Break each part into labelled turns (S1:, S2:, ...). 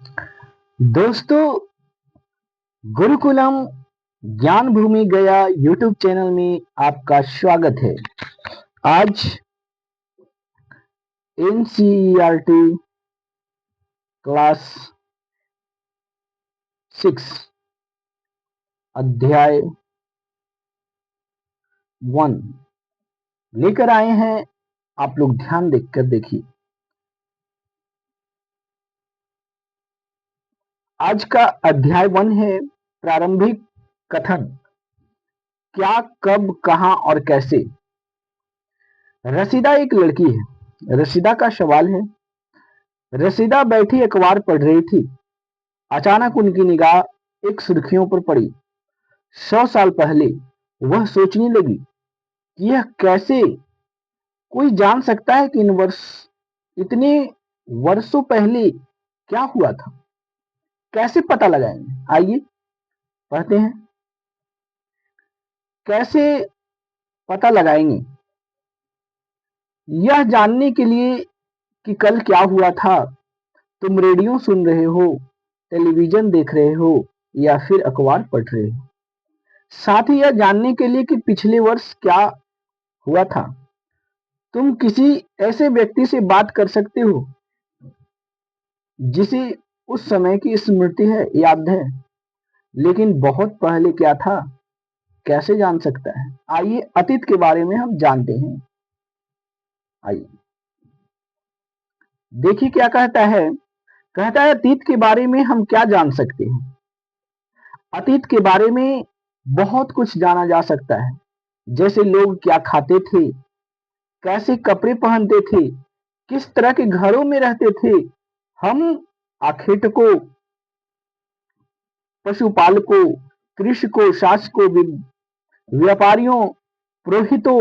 S1: दोस्तों, गुरुकुलम ज्ञान भूमि गया यूट्यूब चैनल में आपका स्वागत है। आज एनसीईआरटी क्लास 6 अध्याय 1 लेकर आए हैं। आप लोग ध्यान देकर देखिए। आज का अध्याय 1 है प्रारंभिक कथन। क्या, कब, कहां और कैसे। रसीदा एक लड़की है। रसीदा का सवाल है। रसीदा बैठी अखबार पढ़ रही थी। अचानक उनकी निगाह एक सुर्खियों पर पड़ी। 100 साल पहले। वह सोचने लगी कि यह कैसे कोई जान सकता है कि इतने वर्षों पहले क्या हुआ था। कैसे पता लगाएंगे, आइए पढ़ते हैं। कैसे पता लगाएंगे, यह जानने के लिए कि कल क्या हुआ था। तुम रेडियो सुन रहे हो, टेलीविजन देख रहे हो या फिर अखबार पढ़ रहे हो। साथ ही यह जानने के लिए कि पिछले वर्ष क्या हुआ था। तुम किसी ऐसे व्यक्ति से बात कर सकते हो जिसे उस समय की स्मृति है, याद है, लेकिन बहुत पहले क्या था कैसे जान सकता है। आइए अतीत के बारे में हम जानते हैं। आइए देखिए क्या कहता है। कहता है अतीत के बारे में हम क्या जान सकते हैं। अतीत के बारे में बहुत कुछ जाना जा सकता है, जैसे लोग क्या खाते थे, कैसे कपड़े पहनते थे, किस तरह के घरों में रहते थे। हम आखेटकों, पशुपालकों, कृषकों, शासकों, व्यापारियों, पुरोहितों,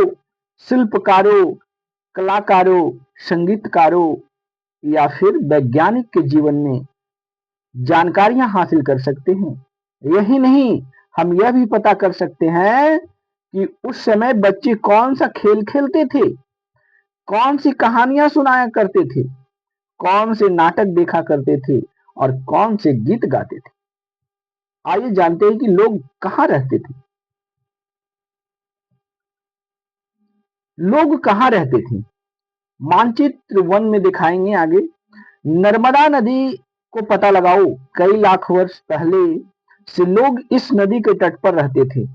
S1: शिल्पकारों, कलाकारों, संगीतकारों या फिर वैज्ञानिक के जीवन में जानकारियां हासिल कर सकते हैं। यही नहीं, हम यह भी पता कर सकते हैं कि उस समय बच्चे कौन सा खेल खेलते थे, कौन सी कहानियां सुनाया करते थे, कौन से नाटक देखा करते थे और कौन से गीत गाते थे। आइए जानते हैं कि लोग कहाँ रहते थे। लोग कहाँ रहते थे, मानचित्र 1 में दिखाएंगे आगे। नर्मदा नदी को पता लगाओ। कई लाख वर्ष पहले से लोग इस नदी के तट पर रहते थे।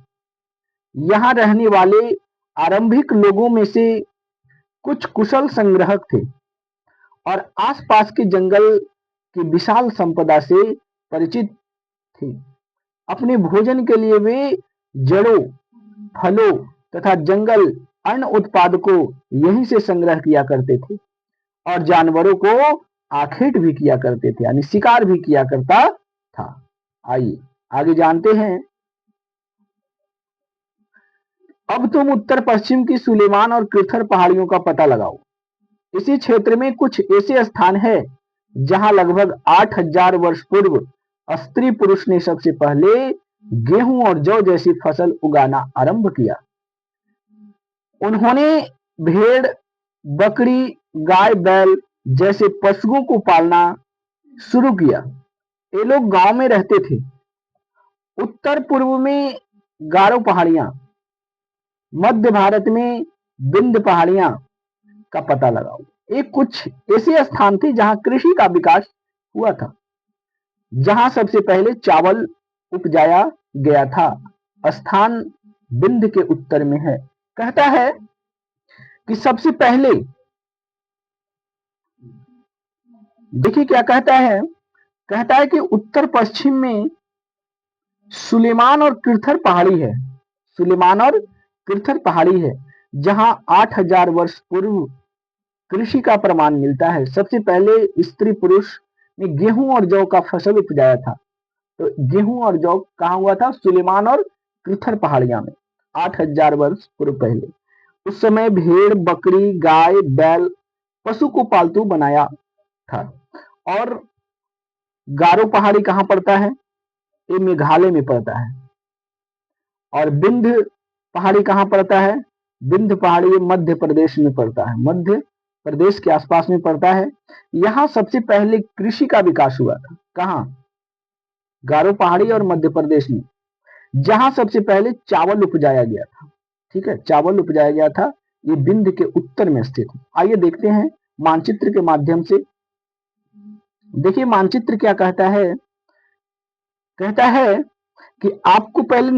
S1: यहाँ रहने वाले आरंभिक लोगों में से कुछ कुशल संग्राहक थे और आसपास के जंगल की विशाल संपदा से परिचित थे। अपने भोजन के लिए वे जड़ों, फलों तथा जंगल अन्न उत्पादकों यहीं से संग्रह किया करते थे और जानवरों को आखेट भी किया करते थे, यानी शिकार भी किया करता था। आइए आगे जानते हैं। अब तुम उत्तर पश्चिम की सुलेमान और कृथर पहाड़ियों का पता लगाओ। इसी क्षेत्र में कुछ ऐसे स्थान है जहां लगभग 8000 वर्ष पूर्व स्त्री पुरुष ने सबसे पहले गेहूं और जौ जैसी फसल उगाना आरंभ किया। उन्होंने भेड़, बकरी, गाय, बैल जैसे पशुओं को पालना शुरू किया। ये लोग गांव में रहते थे। उत्तर पूर्व में गारो पहाड़ियां, मध्य भारत में विंध्य पहाड़ियां का पता लगाओ। ये कुछ ऐसे स्थान थे जहां कृषि का विकास हुआ था, जहां सबसे पहले चावल उपजाया गया था। स्थान विंध्य के उत्तर में है। कहता है कि सबसे पहले, देखिए क्या कहता है। कहता है कि उत्तर पश्चिम में सुलेमान और कृथर पहाड़ी है। सुलेमान और कृथर पहाड़ी है जहां 8000 वर्ष पूर्व कृषि का प्रमाण मिलता है। सबसे पहले स्त्री पुरुष ने गेहूं और जौ का फसल उपजाया था। तो गेहूं और जौ कहाँ हुआ था, सुलेमान और कृथर पहाड़ियां में, 8000 वर्ष पूर्व पहले। उस समय भेड़, बकरी, गाय, बैल पशु को पालतू बनाया था। और गारो पहाड़ी कहाँ पड़ता है, ये मेघालय में पड़ता है। और विंध्य पहाड़ी कहाँ पड़ता है, विंध्य पहाड़ी मध्य प्रदेश में पड़ता है, मध्य प्रदेश के आसपास में पड़ता है। यहाँ सबसे पहले कृषि का विकास हुआ था। कहाँ? गारो पहाड़ी और मध्य प्रदेश में, जहां सबसे पहले चावल उपजाया गया था। ठीक है, चावल उपजाया गया था। ये विंध्य के उत्तर में स्थित है। आइए देखते हैं मानचित्र के माध्यम से। देखिए मानचित्र क्या कहता है, कहता है कि आपको पहले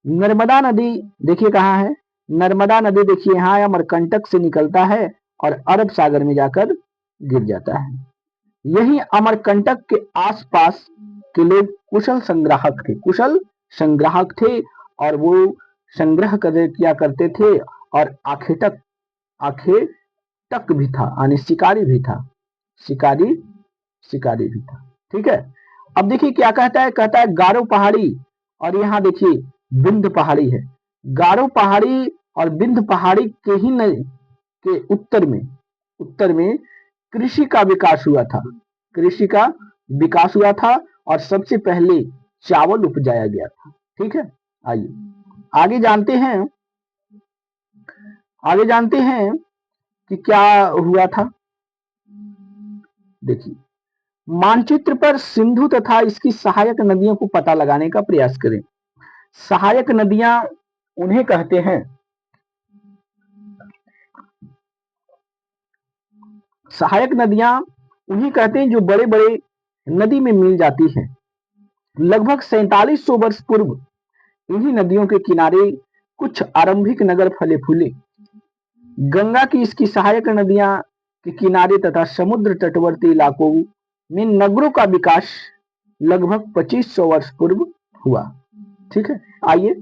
S1: नर्मदा नदी देखिए कहाँ है, नर्मदा नदी देखिए यहाँ अमरकंटक से निकलता है और अरब सागर में जाकर गिर जाता है। यही अमरकंटक के आसपास के लोग कुशल संग्राहक थे और वो संग्रह किया करते थे। और आखेटक भी था, यानी शिकारी भी था, शिकारी भी था। ठीक है, अब देखिए क्या कहता है, कहता है गारो पहाड़ी और यहाँ देखिए विंध्य पहाड़ी है। गारो पहाड़ी और विंध्य पहाड़ी के ही के उत्तर में कृषि का विकास हुआ था। कृषि का विकास हुआ था और सबसे पहले चावल उपजाया गया था। ठीक है, आइए आगे जानते हैं कि क्या हुआ था। देखिए मानचित्र पर सिंधु तथा इसकी सहायक नदियों को पता लगाने का प्रयास करें। सहायक नदियां उन्हें कहते हैं, सहायक नदियां उन्हें कहते हैं जो बड़े बड़े नदी में मिल जाती हैं। लगभग 4700 वर्ष पूर्व इन्हीं नदियों के किनारे कुछ आरंभिक नगर फले फूले। गंगा की इसकी सहायक नदियां के किनारे तथा समुद्र तटवर्ती इलाकों में नगरों का विकास लगभग 2500 वर्ष पूर्व हुआ। ठीक है, आइए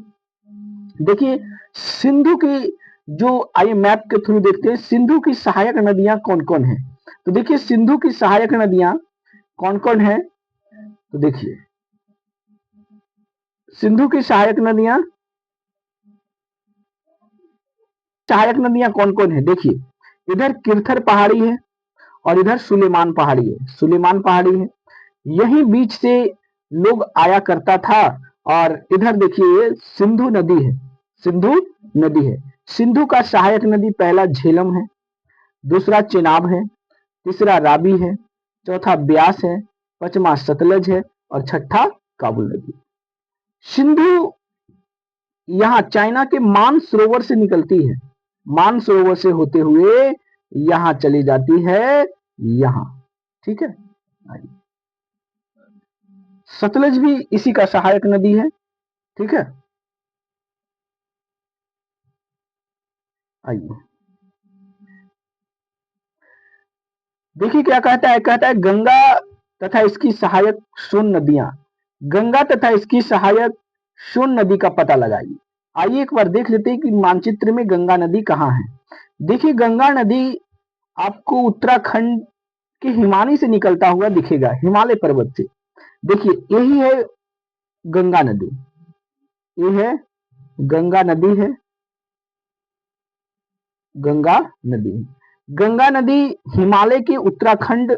S1: देखिए सिंधु की जो, आइए मैप के थ्रू देखते हैं सिंधु की सहायक नदियां कौन कौन है। तो देखिए सिंधु की सहायक नदियां कौन कौन है, तो देखिए सिंधु की सहायक नदियां कौन कौन है। देखिए इधर किरथर पहाड़ी है और इधर सुलेमान पहाड़ी है, सुलेमान पहाड़ी है। यही बीच से लोग आया करता था। और इधर देखिए सिंधु नदी है, सिंधु नदी है। सिंधु का सहायक नदी पहला झेलम है, दूसरा चेनाब है, तीसरा रावी है, चौथा ब्यास है, पांचवा सतलज है और छठा काबुल नदी। सिंधु यहाँ चाइना के मानसरोवर से निकलती है, मानसरोवर से होते हुए यहाँ चली जाती है, यहाँ। ठीक है, सतलज भी इसी का सहायक नदी है। ठीक है, आइए देखिए क्या कहता है, कहता है गंगा तथा इसकी सहायक सोन नदियां, गंगा तथा इसकी सहायक सोन नदी का पता लगाइए। आइए एक बार देख लेते हैं कि मानचित्र में गंगा नदी कहाँ है। देखिए गंगा नदी आपको उत्तराखंड के हिमानी से निकलता हुआ दिखेगा, हिमालय पर्वत से। देखिए यही है गंगा नदी, ये है गंगा नदी है, गंगा नदी। गंगा नदी हिमालय के उत्तराखंड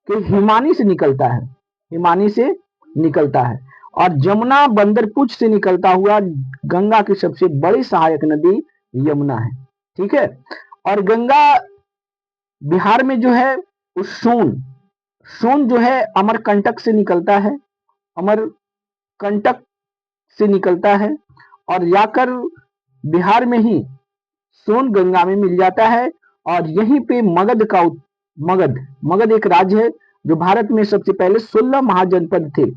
S1: के हिमानी से निकलता है, हिमानी से निकलता है। और जमुना बंदरपुच से निकलता हुआ गंगा की सबसे बड़ी सहायक नदी यमुना है। ठीक है, और गंगा बिहार में जो है वो सोन जो है अमरकंटक से निकलता है, अमरकंटक से निकलता है और जाकर बिहार में ही सोन गंगा में मिल जाता है। और यहीं पे मगध एक राज्य है जो भारत में सबसे पहले 16 महाजनपद थे,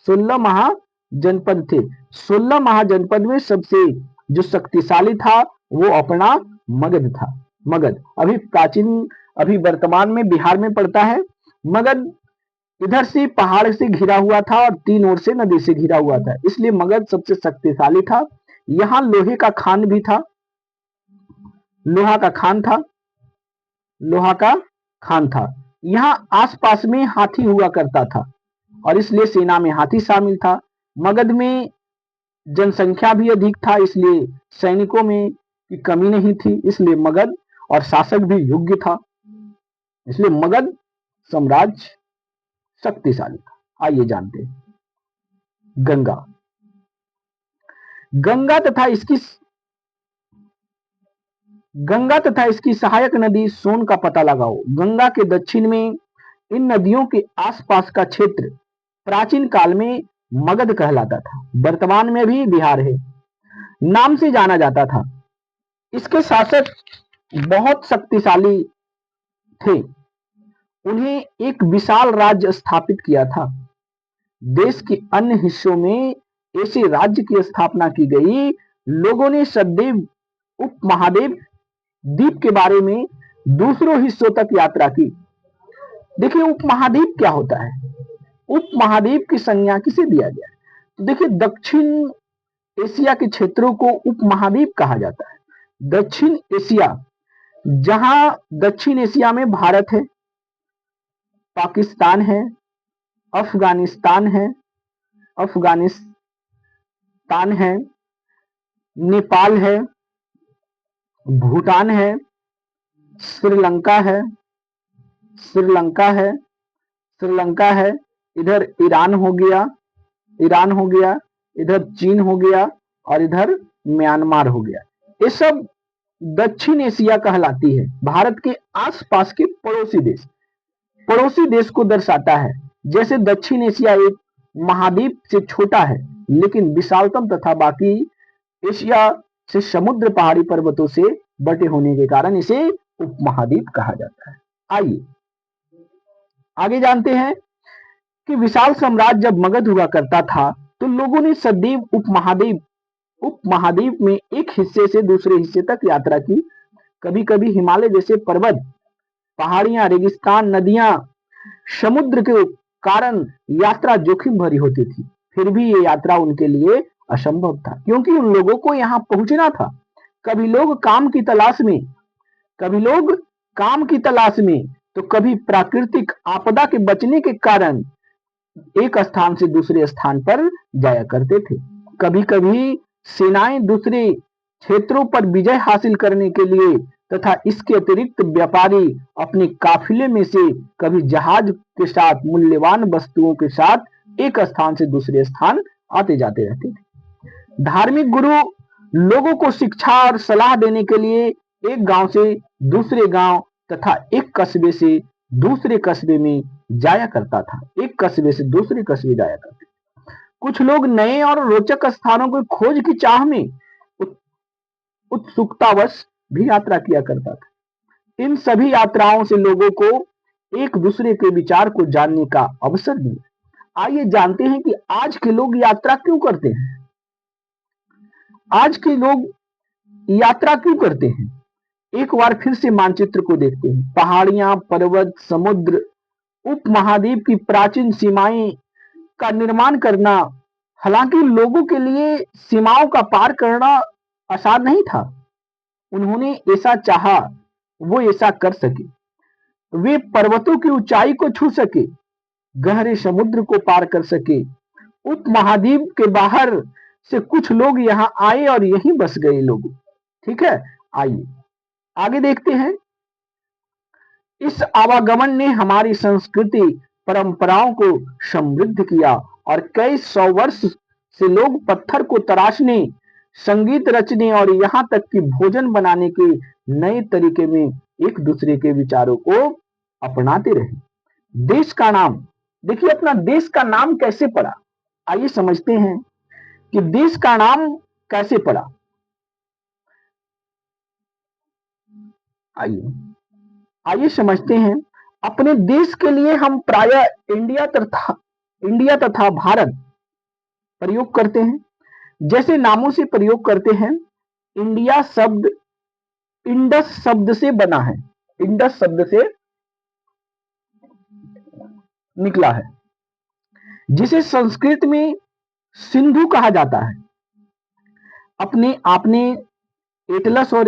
S1: 16 महाजनपद थे। 16 महाजनपद में सबसे जो शक्तिशाली था वो अपना मगध था। मगध अभी वर्तमान में बिहार में पड़ता है। मगध इधर से पहाड़ से घिरा हुआ था और तीन ओर से नदी से घिरा हुआ था, इसलिए मगध सबसे शक्तिशाली था। यहाँ लोहे का खान भी था, लोहा का खान था, लोहा का खान था। यहाँ आसपास में हाथी हुआ करता था और इसलिए सेना में हाथी शामिल था। मगध में जनसंख्या भी अधिक था, इसलिए सैनिकों में की कमी नहीं थी, इसलिए मगध और शासक भी योग्य था, इसलिए मगध साम्राज्य शक्तिशाली था। आइए जानते हैं गंगा, गंगा तथा इसकी गंगा तथा इसकी सहायक नदी सोन का पता लगाओ। गंगा के दक्षिण में इन नदियों के आसपास का क्षेत्र प्राचीन काल में मगध कहलाता था, वर्तमान में भी बिहार है नाम से जाना जाता था। इसके शासक बहुत शक्तिशाली थे, उन्हें एक विशाल राज्य स्थापित किया था। देश के अन्य हिस्सों में ऐसे राज्य की स्थापना की गई। लोगों ने सदैव उपमहादेव द्वीप के बारे में दूसरों हिस्सों तक यात्रा की। देखिए उपमहाद्वीप क्या होता है, उपमहाद्वीप की संज्ञा किसे दिया गया है? तो देखिए दक्षिण एशिया के क्षेत्रों को उपमहाद्वीप कहा जाता है। दक्षिण एशिया, जहां दक्षिण एशिया में भारत है, पाकिस्तान है, अफगानिस्तान है, नेपाल है, भूटान है, श्रीलंका है, इधर ईरान हो गया, इधर चीन हो गया और इधर म्यांमार हो गया। ये सब दक्षिण एशिया कहलाती है। भारत के आसपास के पड़ोसी देश को दर्शाता है। जैसे दक्षिण एशिया एक महाद्वीप से छोटा है, लेकिन विशालतम तथा बाकी एशिया से समुद्र पहाड़ी पर्वतों से बटे होने के कारण इसे उपमहाद्वीप कहा जाता है। आइए आगे जानते हैं कि विशाल साम्राज्य जब मगध हुआ करता था, तो लोगों ने सदैव उपमहाद्वीप में एक हिस्से से दूसरे हिस्से तक यात्रा की। कभी कभी हिमालय जैसे पर्वत, पहाड़ियां, रेगिस्तान, नदियां, समुद्र के कारण यात्रा जोखिम भरी होती थी। फिर भी ये यात्रा उनके लिए असंभव था, क्योंकि उन लोगों को यहाँ पहुंचना था। कभी लोग काम की तलाश में, तो कभी प्राकृतिक आपदा के बचने के कारण एक स्थान से दूसरे स्थान पर जाया करते थे। कभी कभी सेनाएं दूसरे क्षेत्रों पर विजय हासिल करने के लिए तथा इसके अतिरिक्त व्यापारी अपने काफिले में से कभी जहाज के साथ मूल्यवान वस्तुओं के साथ एक स्थान से दूसरे स्थान आते जाते रहते थे। धार्मिक गुरु लोगों को शिक्षा और सलाह देने के लिए एक गांव से दूसरे गांव तथा एक कस्बे से दूसरे कस्बे में जाया करता था। कुछ लोग नए और रोचक स्थानों की खोज की चाह में उत्सुकतावश भी यात्रा किया करता था। इन सभी यात्राओं से लोगों को एक दूसरे के विचार को जानने का अवसर मिला। आइए जानते हैं कि आज के लोग यात्रा क्यों करते हैं। एक बार फिर से मानचित्र को देखते हैं। पहाड़ियां, पर्वत, समुद्र, उपमहाद्वीप की प्राचीन सीमाएं का निर्माण करना, हालांकि लोगों के लिए सीमाओं का पार करना आसान नहीं था। उन्होंने ऐसा चाहा, वो ऐसा कर सके। वे पर्वतों की ऊंचाई को छू सके, गहरे समुद्र को पार कर सके। उपमहाद्वीप के बाहर से कुछ लोग यहाँ आए और यहीं बस गए लोग। ठीक है, आइए आगे देखते हैं। इस आवागमन ने हमारी संस्कृति परंपराओं को समृद्ध किया और कई सौ वर्ष से लोग पत्थर को तराशने, संगीत रचने और यहाँ तक कि भोजन बनाने के नए तरीके में एक दूसरे के विचारों को अपनाते रहे। देश का नाम, देखिए अपना देश का नाम कैसे पड़ा। आइए समझते हैं कि देश का नाम कैसे पड़ा। आइए समझते हैं। अपने देश के लिए हम प्रायः इंडिया तथा भारत प्रयोग करते हैं। जैसे नामों से प्रयोग करते हैं। इंडिया शब्द इंडस शब्द से बना है, इंडस शब्द से निकला है, जिसे संस्कृत में सिंधु कहा जाता है। आपने एटलस और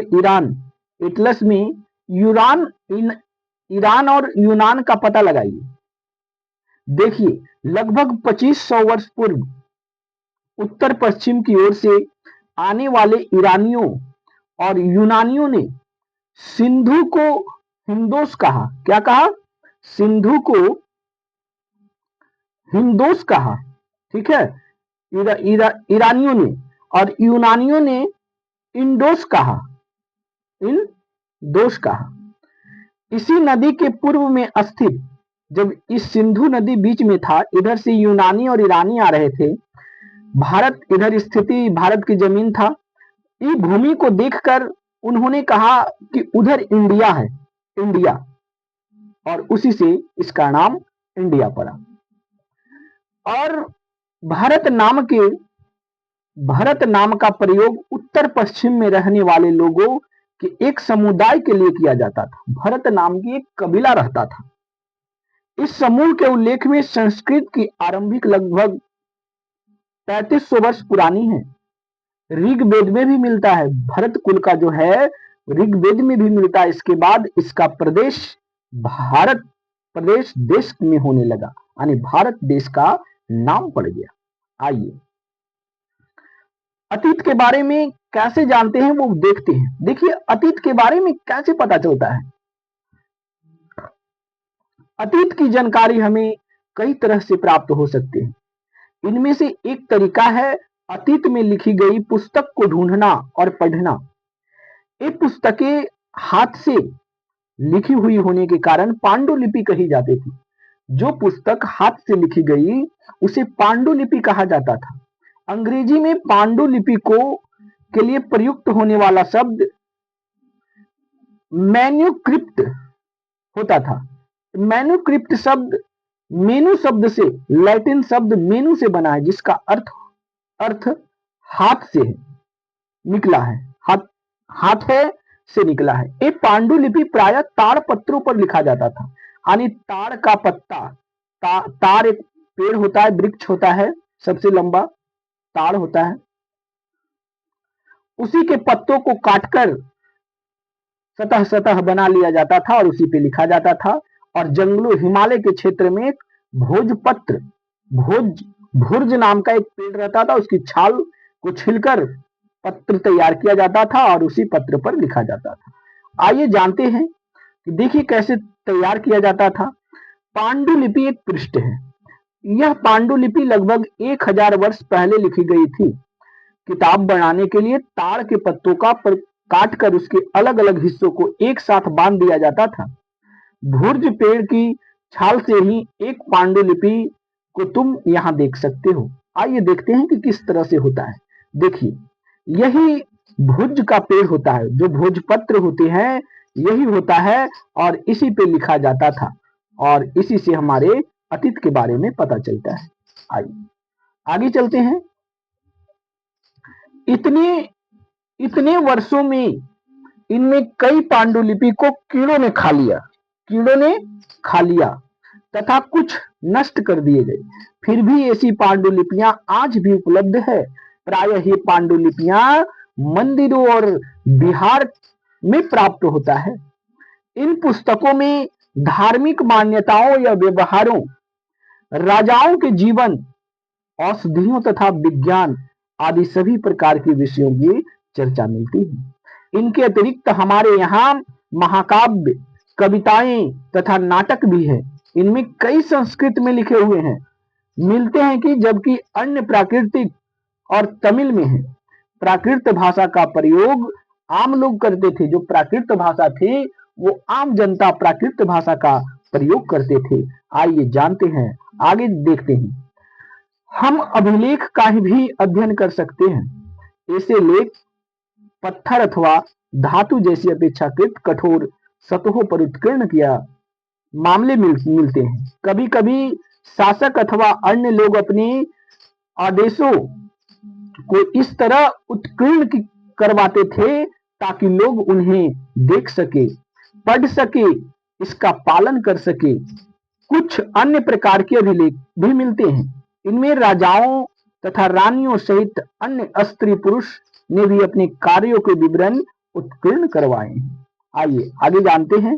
S1: एटलस में ईरान और यूनान का पता लगाइए। देखिए लगभग 2500 वर्ष पूर्व उत्तर पश्चिम की ओर से आने वाले ईरानियों और यूनानियों ने सिंधु को हिंदोस कहा। क्या कहा? सिंधु को हिंदोस कहा। ठीक है, ईरानियों ने, और यूनानियों ने इंडोस कहा। दोष कहा। इसी नदी के पूर्व में स्थित, जब इस सिंधु नदी बीच में था, इधर से यूनानी और ईरानी आ रहे थे। भारत इधर स्थिति भारत की जमीन था। इस भूमि को देखकर उन्होंने कहा कि उधर इंडिया है, इंडिया, और उसी से इसका नाम इंडिया पड़ा। और भारत नाम का प्रयोग उत्तर पश्चिम में रहने वाले लोगों के एक समुदाय के लिए किया जाता था। भरत नाम की एक कबीला रहता था। इस समूह के उल्लेख में संस्कृत की आरंभिक लगभग 3500 वर्ष पुरानी है। ऋग्वेद में भी मिलता है। भरत कुल का जो है ऋग्वेद में भी मिलता है। इसके बाद इसका प्रदेश भारत प्रदेश देश में होने लगा, यानी भारत देश का नाम पड़ गया। आइए अतीत के बारे में कैसे जानते हैं वो देखते हैं। देखिए अतीत के बारे में कैसे पता चलता है। अतीत की जानकारी हमें कई तरह से प्राप्त हो सकती है। इनमें से एक तरीका है अतीत में लिखी गई पुस्तक को ढूंढना और पढ़ना। ये पुस्तकें हाथ से लिखी हुई होने के कारण पांडुलिपि कही जाती थी। जो पुस्तक हाथ से लिखी गई उसे पांडुलिपि कहा जाता था। अंग्रेजी में पांडुलिपि को के लिए प्रयुक्त होने वाला शब्द मैन्युस्क्रिप्ट होता था। मैन्युस्क्रिप्ट शब्द मेनू शब्द से, लैटिन शब्द मेनू से बना है, जिसका अर्थ हाथ से निकला है, हाथ है से निकला है। ये पांडुलिपि प्रायः ताड़ पत्रों पर लिखा जाता था, यानी ताड़ का पत्ता, ताड़ एक पेड़ होता है, वृक्ष होता है, सबसे लंबा ताड़ होता है, उसी के पत्तों को काटकर सतह बना लिया जाता था और उसी पे लिखा जाता था। और जंगलों हिमालय के क्षेत्र में एक भोजपत्र, भुर्ज नाम का एक पेड़ रहता था, उसकी छाल को छिलकर पत्र तैयार किया जाता था और उसी पत्र पर लिखा जाता था। आइए जानते हैं कि देखिए कैसे तैयार किया जाता था। पांडुलिपि एक पृष्ठ है। यह पांडुलिपि लगभग 1000 वर्ष पहले लिखी गई थी। किताब बनाने के लिए ताड़ के पत्तों का काटकर उसके अलग अलग हिस्सों को एक साथ बांध दिया जाता था। भुर्ज पेड़ की छाल से ही एक पांडुलिपि को तुम यहां देख सकते हो। आइए देखते हैं कि किस तरह से होता है। देखिए यही भुज का पेड़ होता है, जो भोजपत्र होते हैं यही होता है और इसी पे लिखा जाता था और इसी से हमारे अतीत के बारे में पता चलता है। आइए आगे चलते हैं। इतने वर्षों में इनमें कई पांडुलिपि को कीड़ों ने खा लिया तथा कुछ नष्ट कर दिए गए। फिर भी ऐसी पांडुलिपियां आज भी उपलब्ध है। प्रायः ये पांडुलिपियां मंदिरों और बिहार में प्राप्त होता है। इन पुस्तकों में धार्मिक मान्यताओं या व्यवहारों, राजाओं के जीवन, औषधियों तथा विज्ञान आदि सभी प्रकार के विषयों की चर्चा मिलती है। इनके अतिरिक्त हमारे यहाँ महाकाव्य, कविताएं तथा नाटक भी है। इनमें कई संस्कृत में लिखे हुए हैं मिलते हैं कि जबकि अन्य प्राकृतिक और तमिल में है। प्राकृत भाषा का प्रयोग आम लोग करते थे। जो प्राकृत भाषा थी वो आम जनता प्राकृत भाषा का प्रयोग करते थे। आइए जानते हैं, आगे देखते हैं। हम अभिलेख का भी अध्ययन कर सकते हैं। ऐसे लेख पत्थर अथवा धातु जैसी अपेक्षाकृत कठोर सतहों पर उत्कीर्ण किया मामले मिलते हैं। कभी कभी शासक अथवा अन्य लोग अपने आदेशों को इस तरह उत्कीर्ण करवाते थे ताकि लोग उन्हें देख सके, पढ़ सके, इसका पालन कर सके। कुछ अन्य प्रकार के अभिलेख भी मिलते हैं। इनमें राजाओं तथा रानियों सहित अन्य स्त्री पुरुष ने भी अपने कार्यों के विवरण उत्कीर्ण करवाए हैं। आइए आगे जानते हैं।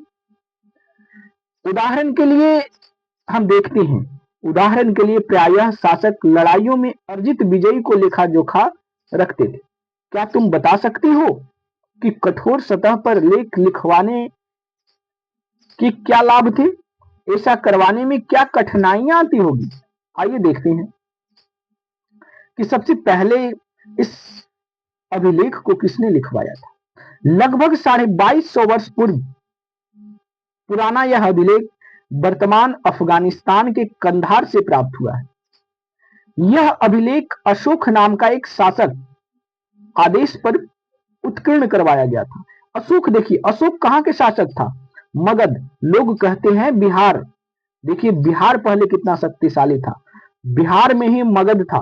S1: उदाहरण के लिए हम देखते हैं, उदाहरण के लिए प्रायः शासक लड़ाइयों में अर्जित विजयी को लेखा जोखा रखते थे। क्या तुम बता सकते हो कि कठोर सतह पर लेख लिखवाने के क्या लाभ थे? ऐसा करवाने में क्या कठिनाइयां आती होगी? आइए देखते हैं कि सबसे पहले इस अभिलेख को किसने लिखवाया था। लगभग 2250 वर्ष पूर्व पुराना यह अभिलेख वर्तमान अफगानिस्तान के कंधार से प्राप्त हुआ है। यह अभिलेख अशोक नाम का एक शासक आदेश पर उत्कीर्ण करवाया गया था। अशोक, देखिए अशोक कहाँ के शासक था? मगध। लोग कहते हैं बिहार। देखिए बिहार पहले कितना शक्तिशाली था। बिहार में ही मगध था।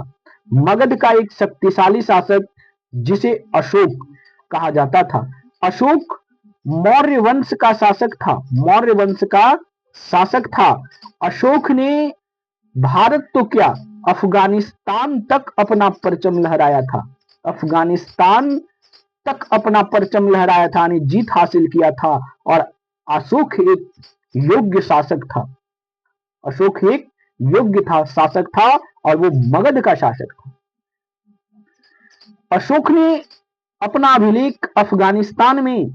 S1: मगध का एक शक्तिशाली शासक जिसे अशोक कहा जाता था। अशोक मौर्य वंश का शासक था। मौर्य वंश का शासक था। अशोक ने भारत तो क्या, अफगानिस्तान तक अपना परचम लहराया था। अफगानिस्तान तक अपना परचम लहराया था, यानी जीत हासिल किया था। और अशोक एक योग्य शासक था। अशोक एक योग्य था, शासक था, और वो मगध का शासक था। अशोक ने अपना अभिलेख अफगानिस्तान में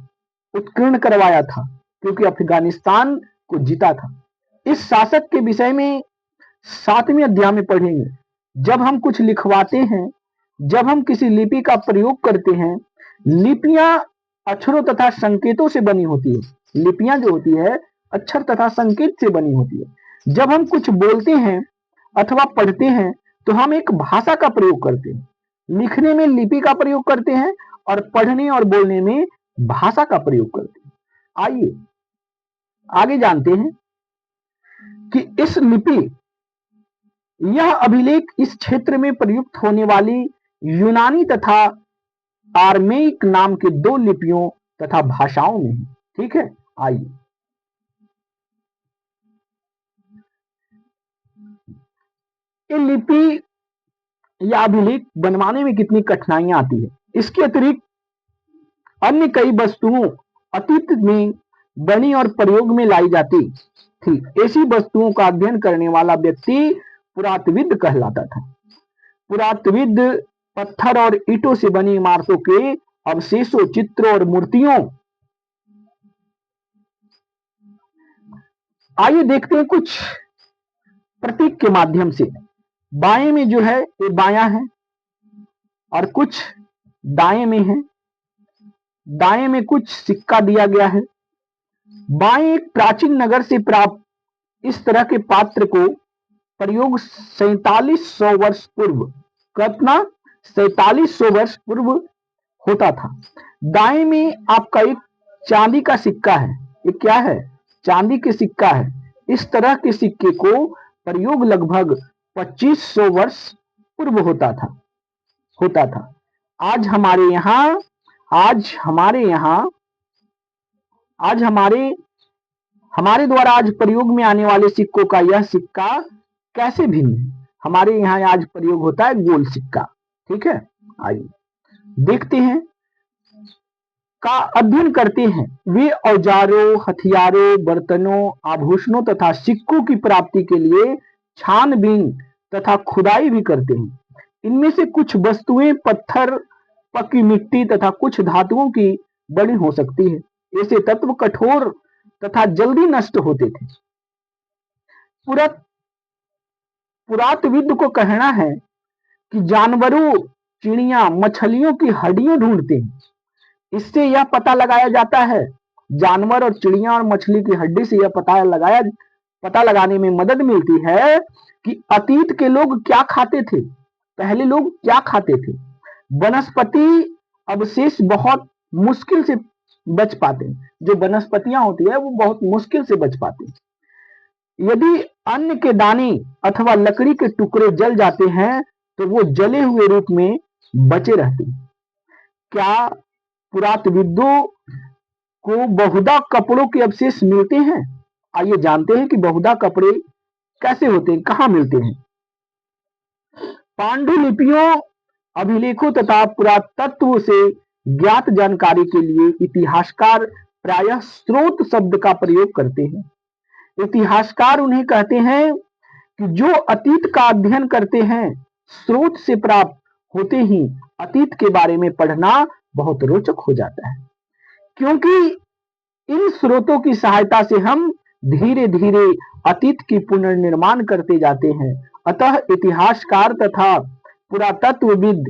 S1: उत्कीर्ण करवाया था क्योंकि अफगानिस्तान को जीता था। इस शासक के विषय में 7वें अध्याय में पढ़ेंगे। जब हम कुछ लिखवाते हैं, जब हम किसी लिपि का प्रयोग करते हैं, लिपियां अक्षरों तथा संकेतों से बनी होती है। लिपियां जो होती है अक्षर तथा संकेत से बनी होती है। जब हम कुछ बोलते हैं अथवा पढ़ते हैं तो हम एक भाषा का प्रयोग करते हैं। लिखने में लिपि का प्रयोग करते हैं और पढ़ने और बोलने में भाषा का प्रयोग करते हैं। आइए आगे जानते हैं कि इस लिपि, यह अभिलेख इस क्षेत्र में प्रयुक्त होने वाली यूनानी तथा आर्मेइक नाम के 2 लिपियों तथा भाषाओं में है। ठीक है, आइए ये लिपि या अभिलेख बनवाने में कितनी कठिनाइयां आती है। इसके अतिरिक्त अन्य कई वस्तुओं अतीत में बनी और प्रयोग में लाई जाती थी। ऐसी वस्तुओं का अध्ययन करने वाला व्यक्ति पुरातत्वविद कहलाता था। पुरातत्वविद पत्थर और ईंटों से बनी इमारतों के अवशेषों, चित्रों और मूर्तियों। आइए देखते हैं कुछ प्रतीक के माध्यम से। बाएं में जो है ये बायां है और कुछ दाएं में है। दाएं में कुछ सिक्का दिया गया है। बाएं एक प्राचीन नगर से प्राप्त इस तरह के पात्र को प्रयोग 4700 वर्ष पूर्व, कितना 4700 वर्ष पूर्व होता था। दाएं में आपका एक चांदी का सिक्का है। ये क्या है? चांदी के सिक्का है। इस तरह के सिक्के को प्रयोग लगभग 2500 वर्ष पूर्व होता था। आज हमारे द्वारा आज प्रयोग में आने वाले सिक्कों का यह सिक्का कैसे भिन्न है? हमारे यहाँ आज प्रयोग होता है गोल सिक्का। ठीक है, आइए देखते हैं का अध्ययन करते हैं। वे औजारों, हथियारों, बर्तनों, आभूषणों तथा सिक्कों की प्राप्ति के लिए छानबीन तथा खुदाई भी करते हैं। इनमें से कुछ वस्तुएं पत्थर, पक्की मिट्टी तथा कुछ धातुओं की बनी हो सकती है। ऐसे तत्व कठोर तथा जल्दी नष्ट होते थे। पुरातत्वविद को कहना है कि जानवरों, चिड़िया, मछलियों की हड्डियां ढूंढते हैं। इससे यह पता लगाया जाता है, जानवर और चिड़िया और मछली की हड्डी से यह पता लगाने में मदद मिलती है कि अतीत के लोग क्या खाते थे, पहले लोग क्या खाते थे। वनस्पति अवशेष बहुत मुश्किल से बच पाते हैं। जो वनस्पतियां होती है वो बहुत मुश्किल से बच पाते हैं। यदि अन्न के दाने अथवा लकड़ी के टुकड़े जल जाते हैं तो वो जले हुए रूप में बचे रहते हैं। क्या पुरातत्वविदों को बहुधा कपड़ों के अवशेष मिलते हैं? आइए जानते हैं कि बहुधा कपड़े कैसे होते हैं, कहां मिलते हैं। पांडुलिपियों, अभिलेखों तथा पुरातत्व से ज्ञात जानकारी के लिए इतिहासकार प्रायः स्रोत शब्द का प्रयोग करते हैं। इतिहासकार उन्हें कहते हैं कि जो अतीत का अध्ययन करते हैं, स्रोत से प्राप्त होते ही अतीत के बारे में पढ़ना बहुत रोचक हो जाता है, क्योंकि इन स्रोतों की सहायता से हम धीरे धीरे अतीत की पुनर्निर्माण करते जाते हैं। अतः इतिहासकार तथा पुरातत्वविद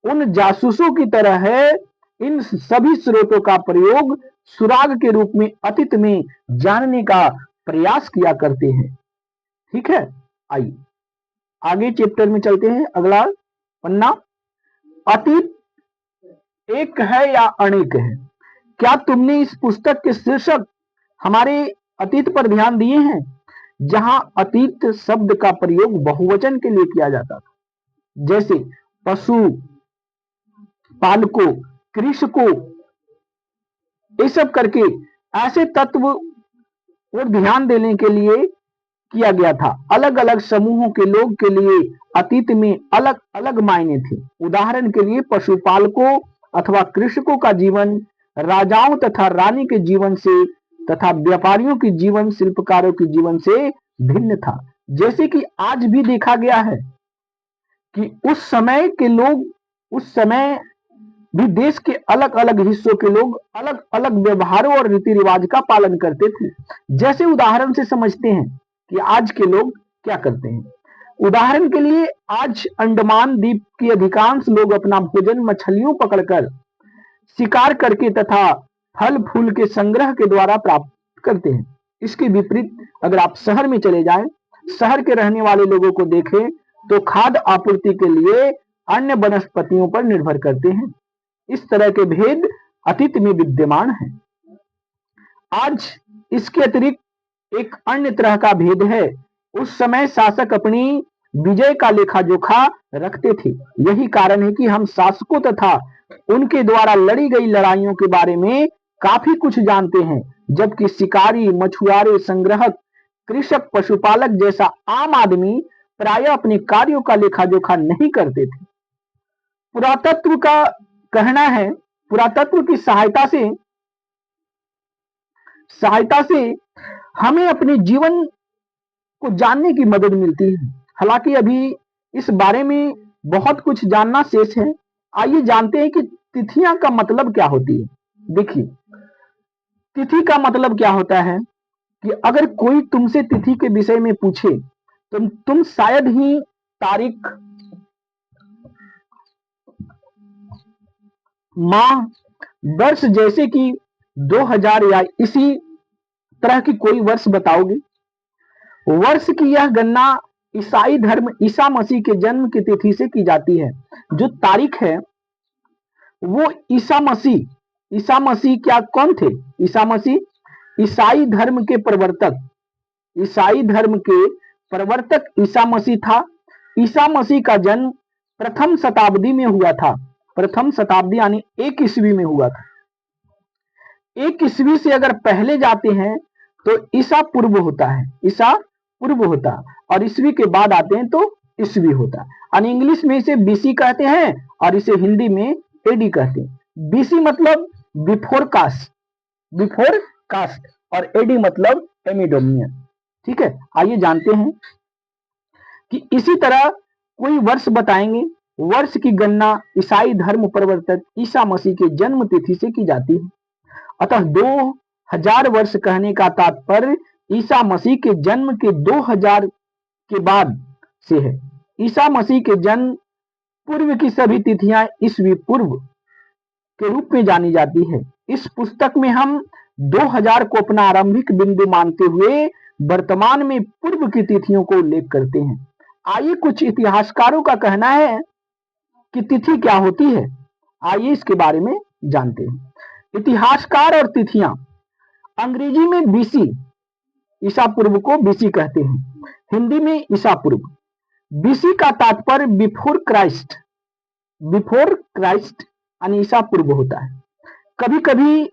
S1: उन जासूसों की तरह है इन सभी स्रोतों का प्रयोग सुराग के रूप में अतीत में जानने का प्रयास किया करते हैं। ठीक है, आइए आगे चैप्टर में चलते हैं। अगला पन्ना, अतीत एक है या अनेक है? क्या तुमने इस पुस्तक के शीर्षक हमारे अतीत पर ध्यान दिए हैं, जहां अतीत शब्द का प्रयोग बहुवचन के लिए किया जाता था, जैसे पशु पालकों, कृषकों, ये सब करके ऐसे तत्व और ध्यान देने के लिए किया गया था। अलग अलग समूहों के लोग के लिए अतीत में अलग अलग मायने थे। उदाहरण के लिए पशुपालकों अथवा कृषकों का जीवन राजाओं तथा रानी के जीवन से तथा व्यापारियों की जीवन शिल्पकारों के जीवन से भिन्न था। जैसे कि आज भी देखा गया है कि उस समय के लोग, उस समय भी देश के अलग अलग हिस्सों के लोग अलग अलग व्यवहारों और रीति रिवाज का पालन करते थे। जैसे उदाहरण से समझते हैं कि आज के लोग क्या करते हैं। उदाहरण के लिए आज अंडमान द्वीप के अधिकांश लोग अपना भोजन मछलियों पकड़कर, शिकार करके तथा फल फूल के संग्रह के द्वारा प्राप्त करते हैं। इसके विपरीत अगर आप शहर में चले जाएं, शहर के रहने वाले लोगों को देखें तो खाद्य आपूर्ति के लिए अन्य वनस्पतियों पर निर्भर करते हैं। इस तरह के भेद अतीत में विद्यमान है। आज इसके अतिरिक्त एक अन्य तरह का भेद है। उस समय शासक अपनी विजय का लेखा जोखा रखते थे। यही कारण है कि हम शासकों तथा उनके द्वारा लड़ी गई लड़ाइयों के बारे में काफी कुछ जानते हैं, जबकि शिकारी, मछुआरे, संग्रहक, कृषक, पशुपालक जैसा आम आदमी प्रायः अपने कार्यों का लेखा जोखा नहीं करते थे। पुरातत्व का कहना है, पुरातत्व की सहायता से हमें अपने जीवन को जानने की मदद मिलती है। हालांकि अभी इस बारे में बहुत कुछ जानना शेष है। आइए जानते हैं कि तिथियां का मतलब क्या होती है। देखिए, तिथि का मतलब क्या होता है कि अगर कोई तुमसे तिथि के विषय में पूछे तो तुम शायद ही तारीख, माह, वर्ष जैसे कि 2000 या इसी तरह की कोई वर्ष बताओगे। वर्ष की यह गणना ईसाई धर्म ईसा मसीह के जन्म की तिथि से की जाती है। जो तारीख है वो ईसा मसीह क्या कौन थे? ईसा मसीह ईसाई धर्म के प्रवर्तक ईसा मसीह था। ईसा मसीह का जन्म प्रथम शताब्दी में हुआ था। प्रथम शताब्दी यानी 1 ईस्वी में हुआ था। 1 ईस्वी से अगर पहले जाते हैं तो ईसा पूर्व होता है, ईसा पूर्व होता, और ईस्वी के बाद आते हैं तो ईस्वी होता। और इंग्लिश में इसे बीसी कहते हैं और इसे हिंदी में एडी कहते हैं। बीसी मतलब बिफोर कास्ट और एडी मतलब एमिडोमियन। ठीक है, आइए जानते हैं कि इसी तरह कोई वर्ष बताएंगे। वर्ष की गणना ईसाई धर्म प्रवर्तक ईसा मसीह के जन्म तिथि से की जाती है। अतः 2000 वर्ष कहने का तात्पर्य ईसा मसीह के जन्म के 2000 के बाद से है। ईसा मसीह के जन्म पूर्व की सभी तिथियां ईस्वी पूर्व के रूप में जानी जाती है। इस पुस्तक में हम 2000 को अपना आरंभिक बिंदु मानते हुए वर्तमान में पूर्व की तिथियों को उल्लेख करते हैं। आइए, कुछ इतिहासकारों का कहना है कि तिथि क्या होती है। आइए इसके बारे में जानते हैं। इतिहासकार और तिथियां, अंग्रेजी में बीसी, ईसा पूर्व को बीसी कहते हैं, हिंदी में ईसा पूर्व। बीसी का तात्पर्य बिफोर क्राइस्ट यानी ईसा पूर्व होता है। कभी कभी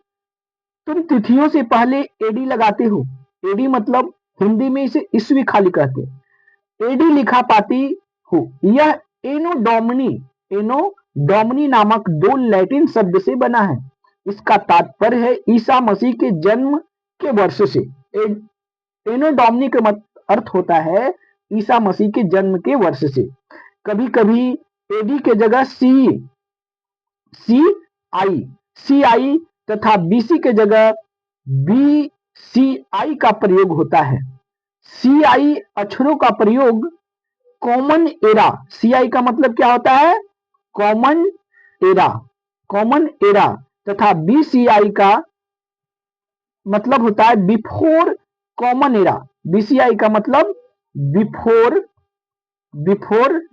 S1: तुम तिथियों से पहले एडी लगाते हो। एडी मतलब हिंदी में इसे ईस्वी खाली कहते हैं। एडी लिखा पाती हो। यह एनो डोमिनी नामक 2 लैटिन शब्द से बना है। इसका तात्पर्य है ईसा मसीह के जन्म के वर्ष से। एनो डोमिनी का अर्थ होता है ईसा मसीह के जन्म के वर्ष से। कभी कभी एडी के जगह सी आई तथा बीसी के जगह BCI का प्रयोग होता है। CI अक्षरों का प्रयोग कॉमन एरा, CI का मतलब क्या होता है? कॉमन एरा, कॉमन एरा तथा बीसीआई का मतलब होता है बिफोर कॉमन एरा। बीसीआई का मतलब बिफोर बिफोर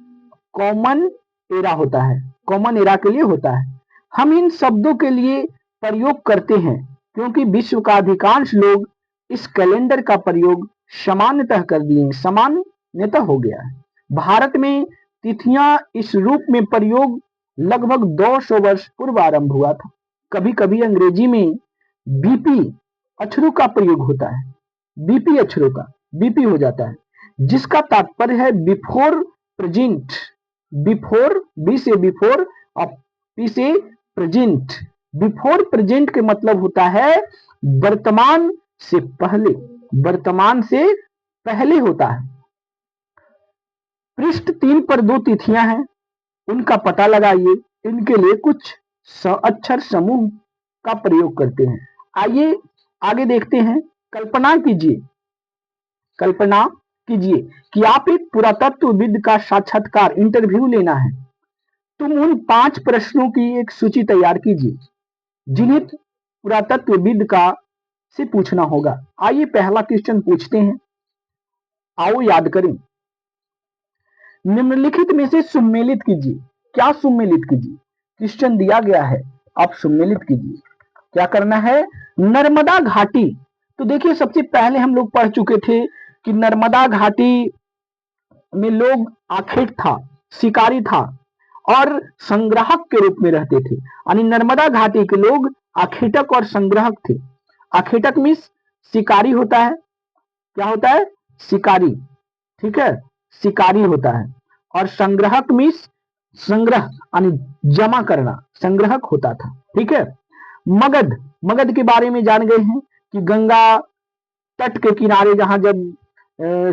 S1: कॉमन एरा होता है, कॉमन एरा के लिए होता है। हम इन शब्दों के लिए प्रयोग करते हैं क्योंकि विश्व का अधिकांश लोग इस कैलेंडर का प्रयोग सामान्यतः कर दिए, सामान्यतः हो गया है। भारत में तिथियां इस रूप में प्रयोग लगभग 200 वर्ष पूर्व आरंभ हुआ था। कभी कभी अंग्रेजी में बीपी अक्षरों का प्रयोग होता है, बीपी अक्षरों का बीपी हो जाता है, जिसका तात्पर्य है बिफोर प्रेजेंट। बिफोर, बी से बिफोर और पी से प्रेजेंट। बिफोर प्रेजेंट के मतलब होता है वर्तमान से पहले, वर्तमान से पहले होता है। पृष्ठ 3 पर 2 तिथियां हैं, उनका पता लगाइए। इनके लिए कुछ अक्षर समूह का प्रयोग करते हैं। आइए आगे देखते हैं। कल्पना कीजिए, कल्पना कीजिए कि आप एक पुरातत्वविद का साक्षात्कार इंटरव्यू लेना है। तुम उन 5 प्रश्नों की एक सूची तैयार कीजिए जिन्हें पुरातत्वविद का से पूछना होगा। आइए पहला क्वेश्चन पूछते हैं, आओ याद करें। निम्नलिखित में से सम्मिलित कीजिए। क्या सम्मिलित कीजिए? क्वेश्चन दिया गया है, आप सम्मिलित कीजिए। क्या करना है? नर्मदा घाटी। तो देखिए सबसे पहले हम लोग पढ़ चुके थे कि नर्मदा घाटी में लोग आखेट था, शिकारी था और संग्राहक के रूप में रहते थे। यानी नर्मदा घाटी के लोग आखेटक और संग्राहक थे। आखेटक मीन्स शिकारी होता है, क्या होता है? शिकारी, ठीक है, शिकारी होता है। और संग्राहक मीन्स संग्रह यानी जमा करना, संग्राहक होता था, ठीक है। मगध, मगध के बारे में जान गए हैं कि गंगा तट के किनारे जहां जब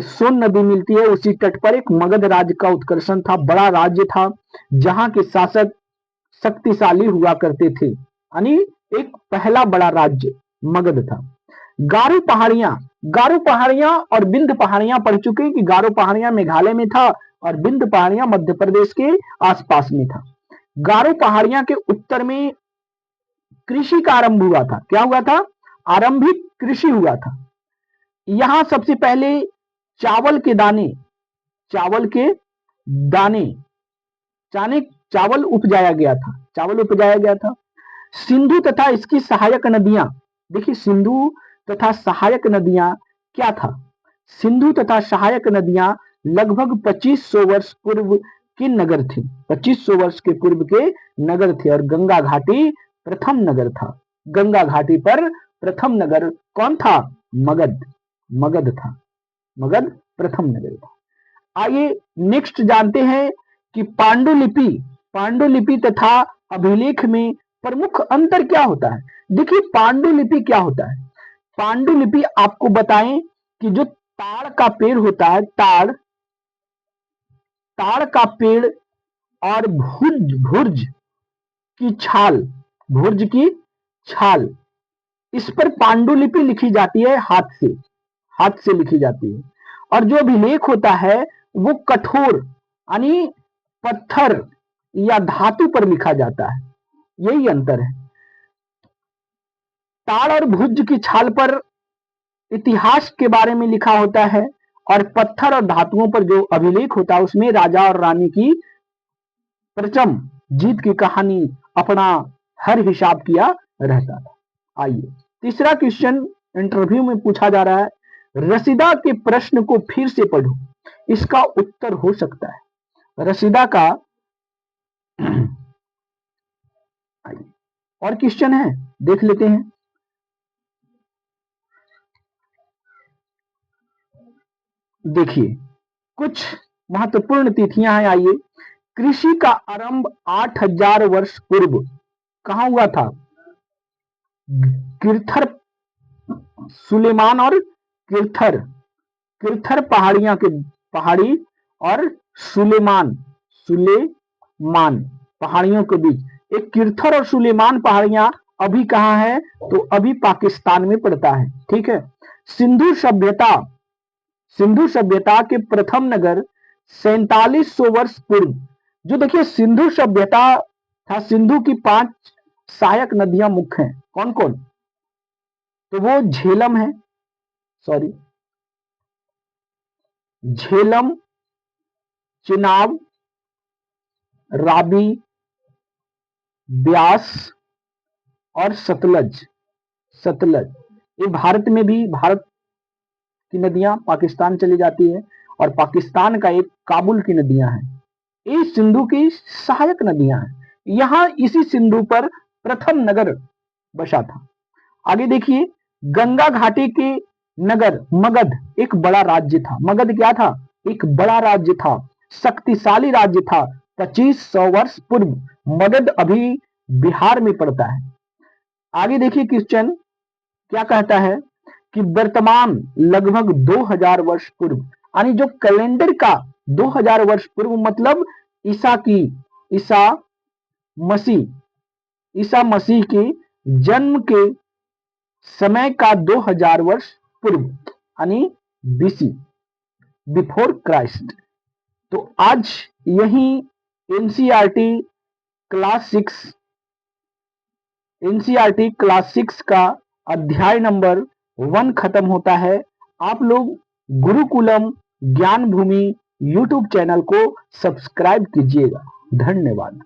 S1: सोन नदी मिलती है उसी तट पर एक मगध राज्य का उत्कर्षण था, बड़ा राज्य था जहां के शासक शक्तिशाली हुआ करते थे। यानी एक पहला बड़ा राज्य मगध था। गारो पहाड़ियां, गारो पहाड़ियां और विंध्य पहाड़ियां पढ़ चुके हैं कि गारो पहाड़ियां मेघालय में था और विंध्य पहाड़ियां मध्य प्रदेश के आसपास में था। गारो पहाड़ियां के उत्तर में कृषि का आरंभ हुआ था। क्या हुआ था? आरंभिक कृषि हुआ था। यहां सबसे पहले चावल के दाने, चावल के दाने, चावल उपजाया गया था, चावल उपजाया गया था। सिंधु तथा इसकी सहायक नदियां, देखिए सिंधु तथा सहायक नदियां क्या था? सिंधु तथा सहायक नदियां लगभग 2500 वर्ष पूर्व के नगर थे, 2500 वर्ष के पूर्व के नगर थे। और गंगा घाटी प्रथम नगर था। गंगा घाटी पर प्रथम नगर कौन था? मगध, मगध था, मगध प्रथम नगर था। आइए नेक्स्ट जानते हैं कि पांडुलिपि, पांडुलिपि तथा अभिलेख में प्रमुख अंतर क्या होता है। देखिए पांडुलिपि क्या होता है? पांडुलिपि आपको बताएं कि जो ताड़ का पेड़ होता है, ताड़, ताड़ का पेड़ और भुर्ज की छाल, भुर्ज की छाल, इस पर पांडुलिपि लिखी जाती है हाथ से, हाथ से लिखी जाती है। और जो अभिलेख होता है वो कठोर यानी पत्थर या धातु पर लिखा जाता है, यही अंतर है। ताड़ और भुज की छाल पर इतिहास के बारे में लिखा होता है और पत्थर और धातुओं पर जो अभिलेख होता है उसमें राजा और रानी की प्रचम जीत की कहानी अपना हर हिसाब किया रहता था। आइए तीसरा क्वेश्चन इंटरव्यू में पूछा जा रहा है, रसीदा के प्रश्न को फिर से पढ़ो, इसका उत्तर हो सकता है। रसीदा का और क्वेश्चन है, देख लेते हैं। देखिए कुछ महत्वपूर्ण तिथियां हैं। आइए, कृषि का आरंभ 8000 वर्ष पूर्व कहां हुआ था? किरथर, सुलेमान और किरथर, किरथर पहाड़ियां के पहाड़ी और सुलेमान, सुलेमान पहाड़ियों के बीच एक किरथर और सुलेमान पहाड़ियां अभी कहां है? तो अभी पाकिस्तान में पड़ता है, ठीक है। सिंधु सभ्यता, सिंधु सभ्यता के प्रथम नगर 4700 वर्ष पूर्व, जो देखिए सिंधु सभ्यता था सिंधु की 5 सहायक नदियां मुख्य हैं। कौन कौन? तो वो झेलम है, सॉरी, झेलम, चिनाब, राबी, ब्यास और सतलज। सतलज ये भारत में भी, भारत की नदियां पाकिस्तान चली जाती है और पाकिस्तान का एक काबुल की नदियां हैं। ये सिंधु की सहायक नदियां हैं। यहां इसी सिंधु पर प्रथम नगर बसा था। आगे देखिए, गंगा घाटी के नगर मगध एक बड़ा राज्य था। मगध क्या था? एक बड़ा राज्य था, शक्तिशाली राज्य था। 2500 वर्ष पूर्व मगध अभी बिहार में पड़ता है। आगे देखिए क्वेश्चन क्या कहता है कि वर्तमान लगभग 2000 वर्ष पूर्व, यानी जो कैलेंडर का 2000 वर्ष पूर्व मतलब ईसा ईसा मसीह के जन्म के समय का 2000 वर्ष पूर्व, यानी बीसी, बिफोर क्राइस्ट। तो आज यही एनसीईआरटी क्लास 6 का अध्याय नंबर 1 खत्म होता है। आप लोग गुरुकुलम ज्ञान भूमि यूट्यूब चैनल को सब्सक्राइब कीजिएगा। धन्यवाद।